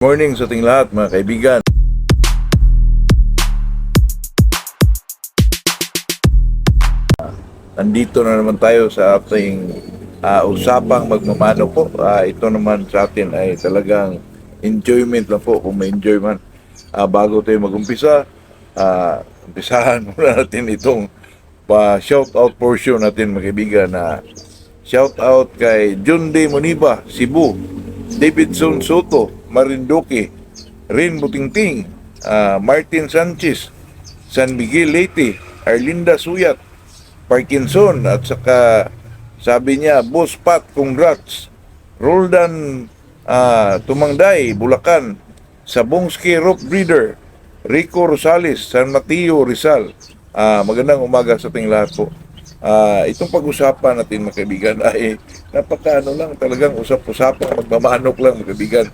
Morning sa ating lahat mga kaibigan. Nandito na naman tayo sa ating usapang magmamano po. Ito naman sa atin ay talagang enjoyment lang po kung may enjoy man. Bago tayo mag-umpisa, umpisahan muna natin itong shout out portion natin mga kaibigan. Shout out kay John D. Moniba, Cebu, Davidson Soto, Marinduque, Rin Butingting, Martin Sanchez, San Miguel Leyte, Arlinda Suyat, Parkinson, at saka sabi niya, Boss Pat, congrats. Roldan Tumangday, Bulacan, Sabongski Rope Breeder, Rico Rosales, San Mateo, Rizal. Magandang umaga sa ating lahat po. Itong pag-usapan natin mga kaibigan ay napakaano lang, talagang usap-usapang magmamanok lang mga kaibigan.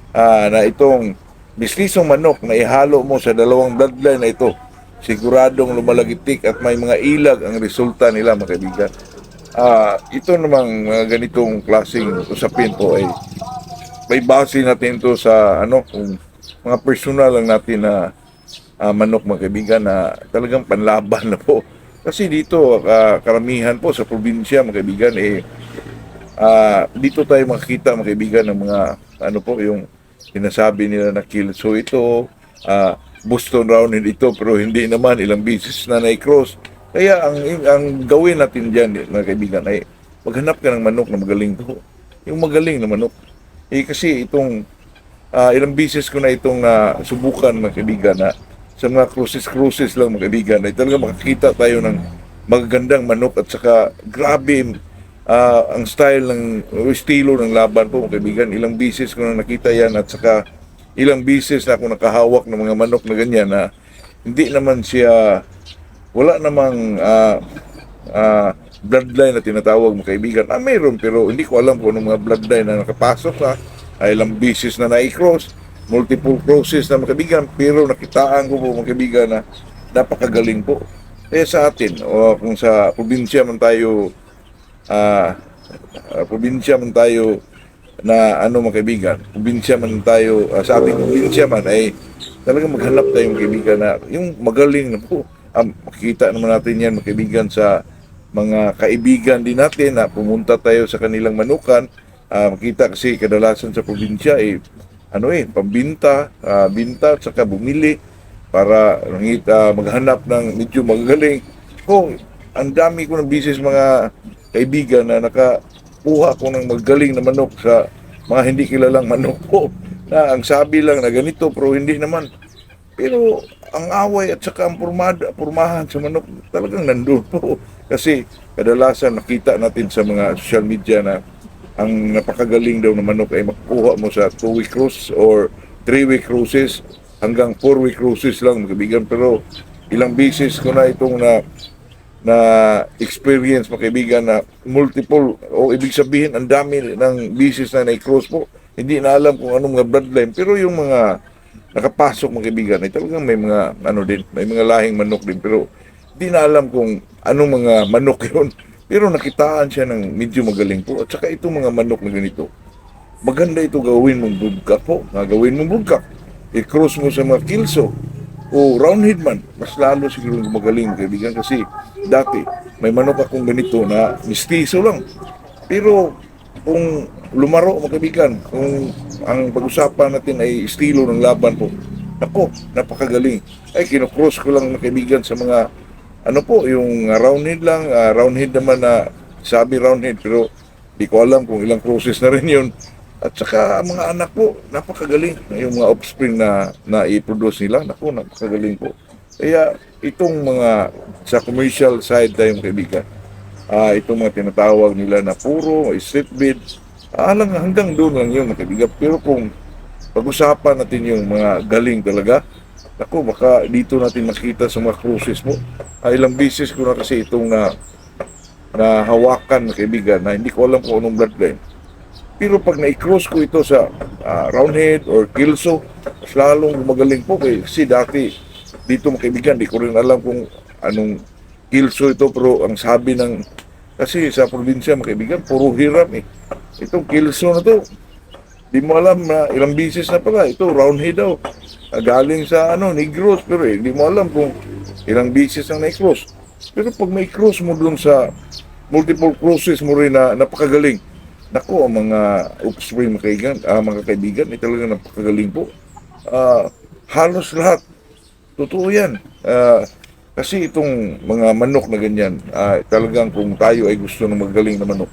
Na itong mislisong manok na ihalo mo sa dalawang bloodline na ito, siguradong lumalagitik at may mga ilag ang resulta nila mga kaibigan. Ito namang mga ganitong klaseng usapin po ay may base natin ito sa kung mga personal lang natin na manok mga kaibigan na talagang panlaban na po. Kasi dito karamihan po sa probinsya mga kaibigan dito tayo makikita mga kaibigan ng mga yung sinasabi nila na kill. So ito Boston Roundhead ito, pero hindi naman, ilang beses na na-cross. Kaya ang gawin natin diyan mga kaibigan ay maghanap ka ng manok na magaling po. Yung magaling na manok. Kasi itong ilang beses ko na itong subukan mga kaibigan na sa mga cruises lang mga kaibigan ay talaga makakita tayo ng magagandang manok at saka grabe ang style estilo ng laban po mga kaibigan. Ilang beses ko na nakita yan at saka ilang beses na ako nakahawak ng mga manok na ganyan na hindi naman siya, wala namang bloodline na tinatawag mga kaibigan. Mayroon pero hindi ko alam kung anong mga bloodline na nakapasok ilang beses na na-cross, multiple crosses na mga kaibigan, pero nakitaan ko po mga kaibigan na napakagaling po. Sa atin, o kung sa probinsya man tayo na mga kaibigan, probinsya man tayo, sa ating probinsya man ay talagang maghanap tayo mga kaibigan na yung magaling na po. Makikita naman natin yan mga kaibigan sa mga kaibigan din natin na pumunta tayo sa kanilang manukan. Makita kasi kadalasan sa probinsya pambinta, binta at saka bumili para maghanap ng medyo magagaling. Ang dami ko ng bisis mga kaibigan na nakakuha ko ng magaling na manok sa mga hindi kilalang manok po na ang sabi lang na ganito pero hindi naman. Pero ang away at saka ang purmahan sa manok talagang nandun po. Kasi kadalasan nakita natin sa mga social media na ang napakagaling daw na manok ay makukuha mo sa 2-week cruise or 3-week cruises hanggang 4-week cruises lang mga kaibigan. Pero ilang beses ko na itong na experience mga kaibigan na multiple, o ibig sabihin ang dami ng beses na na-cross po. Hindi na alam kung anong mga bloodline, pero yung mga nakapasok mga kaibigan ay talagang may mga may mga lahing manok din, pero hindi na alam kung anong mga manok yun. Pero nakitaan siya ng medyo magaling po. At saka itong mga manok na ganito, maganda ito gawin mong budkak po. Gawin mong budkak, i-cross mo sa mga kilso o roundhead man, mas lalo siguro magaling kaibigan. Kasi dati may manok akong ganito na mistiso lang, pero kung lumaro mga kaibigan, kung ang pag-usapan natin ay estilo ng laban po, napakagaling. Kinocross ko lang mga kaibigan sa mga yung roundhead lang, roundhead naman na sabi roundhead, pero di ko alam kung ilang crosses na rin yun. At saka mga anak po, napakagaling. Yung mga offspring na i-produce nila, napakagaling po. Kaya itong mga sa commercial side tayong kaibigan, itong mga tinatawag nila na puro, street breed, hanggang doon lang yun mga kaibigan. Pero kung pag-usapan natin yung mga galing talaga, baka dito natin makita sa mga cruises mo. Ilang beses ko na kasi itong na hawakan mga kaibigan na hindi ko alam kung anong bloodline. Pero pag na-cross ko ito sa roundhead or kilso, mas lalong magaling po. Kasi dati dito mga kaibigan, di ko rin alam kung anong kilso ito, pero ang sabi kasi sa probinsya mga kaibigan, puro hiram Itong kilso na to, Di mo alam na ilang bisis na pala. Ito, roundhead daw. Galing sa Negros. Pero di mo alam kung ilang bisis ang na-cross. Pero pag may cross mo dun sa multiple crosses mo rin na napakagaling. Nako, ang mga offspring mga kaibigan, ay talaga napakagaling po. Halos lahat. Totoo yan. Kasi itong mga manok na ganyan, talagang kung tayo ay gusto ng magaling na manok,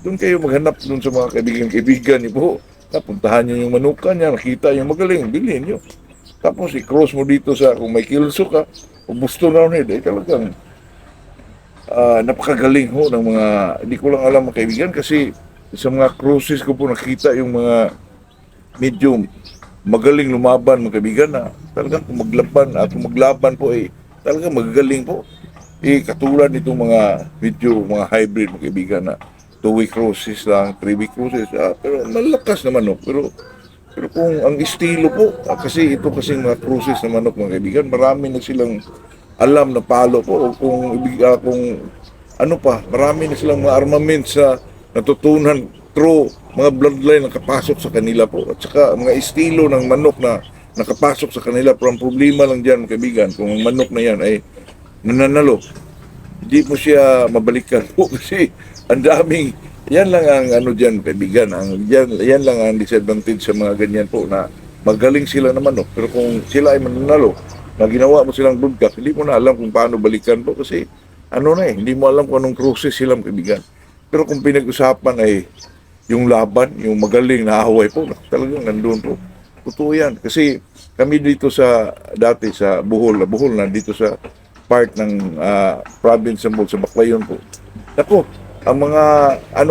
doon kayo maghanap doon sa mga kaibigan niyo po. Puntahan nyo yung manukan niya, nakita yung magaling, bilhin nyo. Tapos i-cross mo dito sa, kung may kilso ka, o Boston Roundhead, ay talagang napakagaling ho ng mga, hindi ko lang alam mga kaibigan, kasi sa mga cruises ko po nakita yung mga medyo magaling lumaban mga kaibigan na talagang kung maglaban po ay talagang magagaling po. Katulad nitong mga hybrid mga kaibigan na 2-week cruises lang, 3-week cruises, pero malakas na manok. Pero kung ang estilo po, kasi ito kasing mga cruises na manok mga kaibigan, marami na silang alam na palo po, o kung ano pa, marami na silang mga armaments sa natutunan through mga bloodline na kapasok sa kanila po, at saka mga estilo ng manok na nakapasok sa kanila. Pero ang problema lang dyan mga kaibigan, kung ang manok na yan ay nananalo, hindi mo siya mabalikan po kasi ang daming, yan lang ang dyan kaibigan, yan lang ang disadvantage sa mga ganyan po na magaling sila na manok, pero kung sila ay mananalo na ginawa mo silang broadcast, hindi mo na alam kung paano balikan po kasi hindi mo alam kung anong process sila kaibigan. Pero kung pinag-usapan ay yung laban, yung magaling na away po, talagang nandun po. Totoo yan. Kasi kami dito dati sa Bohol na dito sa part ng province ng Bohol, sa Baclayon po. Ako, ang mga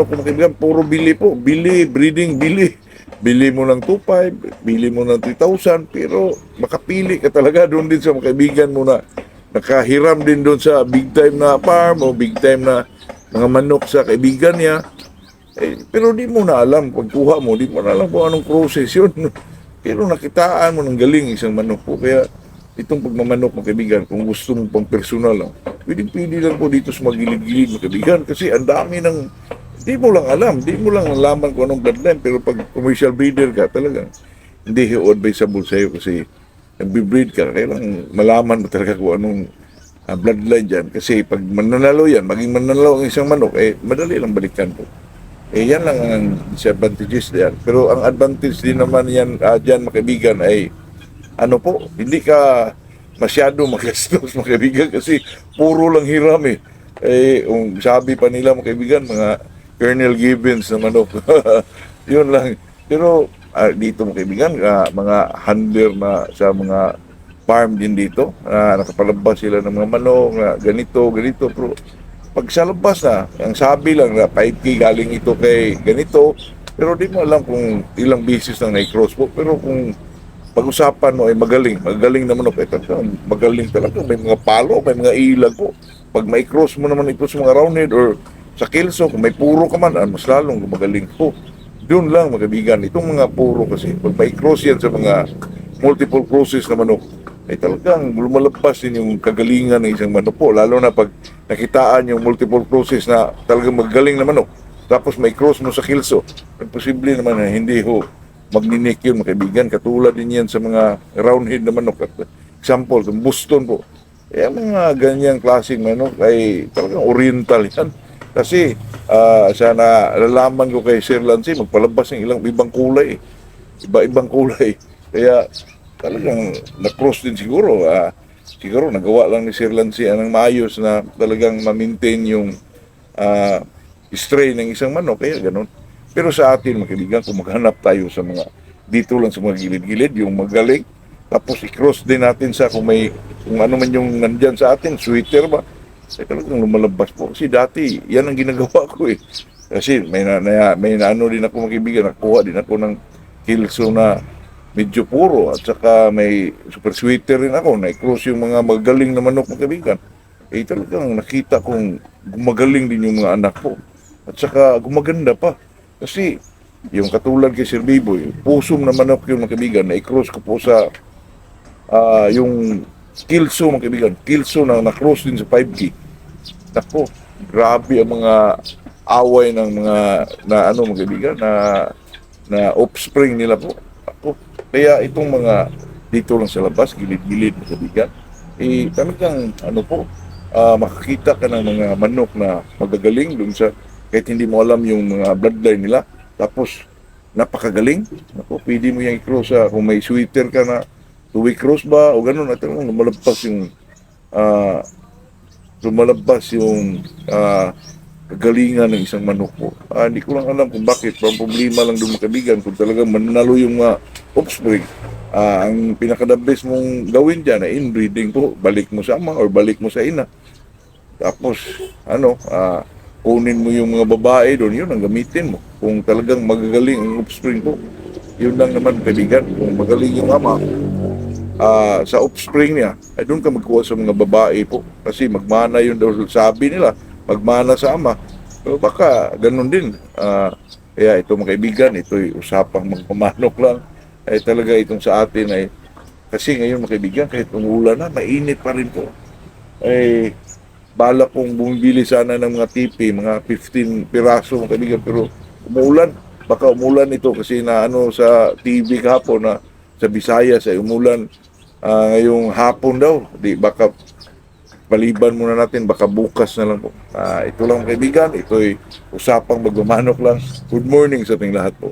po mga kaibigan, puro bili po. Bili, breeding, bili. Bili mo ng 2,500, bili mo ng 3,000, pero makapili ka talaga doon din sa mga kaibigan mo na nakahiram din doon sa big time na farm o big time na mga manok sa kaibigan niya. Pero di mo na alam, pagkuha mo, di mo na alam kung anong process yun. Pero nakitaan mo ng galing isang manok po. Kaya itong pagmamanok mga kaibigan, kung gusto mo pang personal lang, pwede lang po dito sa magilid-gilid mga kaibigan, kasi ang dami ng di mo lang alam, di mo lang nalaman kung anong bloodline. Pero pag commercial breeder ka, talagang hindi advisable sa'yo kasi nagbe-breed ka, kailangan malaman mo talaga kung anong bloodline dyan. Kasi pag mananalo yan, maging mananalo ang isang manok, madali lang balikan po. Yan lang ang disadvantages diyan. Pero ang advantage din naman yan, dyan mga kaibigan, ay hindi ka masyado magastos mga kaibigan kasi puro lang hiram sabi pa nila mga kaibigan, mga Colonel Gibbons na manok. Yun lang. Pero dito mga kaibigan, mga handler na sa mga farm din dito, nakapalabas sila ng mga manok na ganito. Pero pag sa labas na, ang sabi lang na 5K galing ito kay ganito, pero di mo alam kung ilang beses nang na-cross po. Pero kung pag-usapan mo ay magaling na manok, magaling talaga. May mga palo, may mga ilag po. Pag may cross mo naman ito sa mga roundhead or sa kilso, kung may puro ka man, mas lalong gumagaling po. Doon lang mga kaibigan, itong mga puro kasi, pag may cross yan sa mga multiple crosses na manok, ay talagang lumalabas din yung kagalingan ng isang manok po. Lalo na pag nakitaan yung multiple crosses na talagang magaling na manok, tapos may cross mo sa kilso, posible naman na hindi magninik yun mga kaibigan. Katulad din yan sa mga roundhead na manok. At example, kung Boston po, mga ganyang klaseng manok ay talagang oriental yan. Kasi sana nalalaman ko kay Sir Lancy, magpalabas ng ibang kulay. Iba-ibang kulay. Kaya talagang na-cross din siguro. Siguro nagawa lang ni Sir Lancy ang maayos na talagang ma-maintain yung strain ng isang manok. Kaya ganun. Pero sa atin mga kaibigan, kung maghanap tayo sa mga dito lang sa mga gilid-gilid, yung magaling, tapos i-cross din natin sa kung ano man yung nandyan sa atin, sweater ba? Talagang lumalabas po. Kasi dati, yan ang ginagawa ko Kasi may din ako mga kaibigan, nakuha din ako ng kilso na medyo puro. At saka may super sweater rin ako, na-cross yung mga magaling na manok mga kaibigan. Talagang nakita kong gumagaling din yung mga anak ko. At saka gumaganda pa. Kasi yung katulad kay Sir Biboy, pusong na manok yung mga kaibigan, na-cross ko po sa yung kilso mga kaibigan. Kilso na na-cross din sa 5K. Nako, grabe ang mga away ng mga mga kaibigan na na offspring nila po. Ako, kaya itong mga dito lang sa labas, gilid-gilid na kaibigan, talagang ano po, makakita ka ng mga manok na magagaling dun sa, kahit hindi mo alam yung mga bloodline nila, tapos napakagaling. Ako, pwede mo yung i-cross kung may sweater ka na two-way cross ba o ganun, at ah, lumalabas yung kagalingan ng isang manok po. Hindi ko lang alam kung bakit. Ang problema lang doon mga kaibigan, kung talagang manalo yung offspring, ang pinaka-the best mong gawin dyan ay inbreeding po. Balik mo sa ama or balik mo sa ina. Tapos, kunin mo yung mga babae doon, yun ang gamitin mo. Kung talagang magagaling ang offspring po, yun lang naman kaibigan. Kung magaling yung ama, sa offspring niya, ay doon ka magkuha sa mga babae po. Kasi magmana yun daw, sabi nila, magmana sa ama. So baka ganun din. Kaya ito mga kaibigan, ito'y usapang magpamanok lang. Ay talaga itong sa atin ay, kasi ngayon mga kaibigan, kahit umulan na, mainit pa rin po. Ay, bala kong bumibili sana ng mga tipi, mga 15 piraso mga kaibigan, pero umulan. Baka umulan ito kasi na ano sa TV kahapon na sa Visayas ay umulan ngayong hapon daw. Di baka paliban muna natin, baka bukas na lang po. Ito lang kaibigan, ito'y usapang magmamanok lang. Good morning sa ating lahat po.